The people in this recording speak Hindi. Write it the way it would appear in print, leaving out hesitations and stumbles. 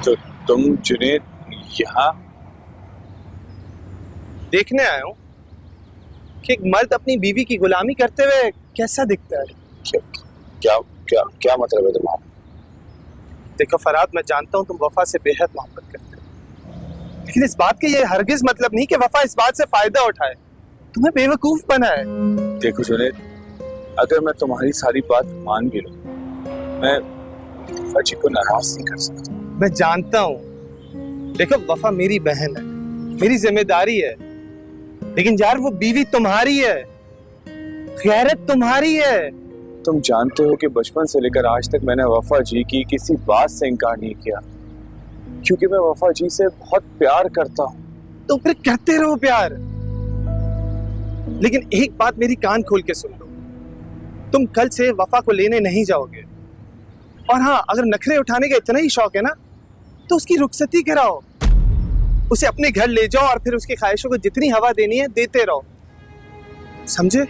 तो तुम जुनैद यहाँ देखने आया हूँ कि एक मर्द अपनी बीवी की गुलामी करते हुए कैसा दिखता है। क्या क्या क्या मतलब है तुम्हारा? देखो फराद, मैं जानता हूँ तुम वफा से बेहद मोहब्बत करते हो, लेकिन इस बात के ये हरगिज मतलब नहीं कि वफा इस बात से फायदा उठाए, तुम्हें बेवकूफ बनाए। देखो जुनैद, अगर मैं तुम्हारी सारी बात मान भी लूं, मैं वफा जी को नाराज नहीं कर सकता। मैं जानता हूँ, देखो वफा मेरी बहन है, मेरी जिम्मेदारी है, लेकिन यार वो बीवी तुम्हारी है, गैरत तुम्हारी है। तुम जानते हो कि बचपन से लेकर आज तक मैंने वफा जी की किसी बात से इनकार नहीं किया, क्योंकि मैं वफा जी से बहुत प्यार करता हूँ। तो फिर करते रहो प्यार, लेकिन एक बात मेरी कान खोल के सुन लो, तुम कल से वफा को लेने नहीं जाओगे। और हाँ, अगर नखरे उठाने का इतना ही शौक है ना, तो उसकी रुखसती कराओ, उसे अपने घर ले जाओ और फिर उसकी ख्वाहिशों को जितनी हवा देनी है देते रहो, समझे?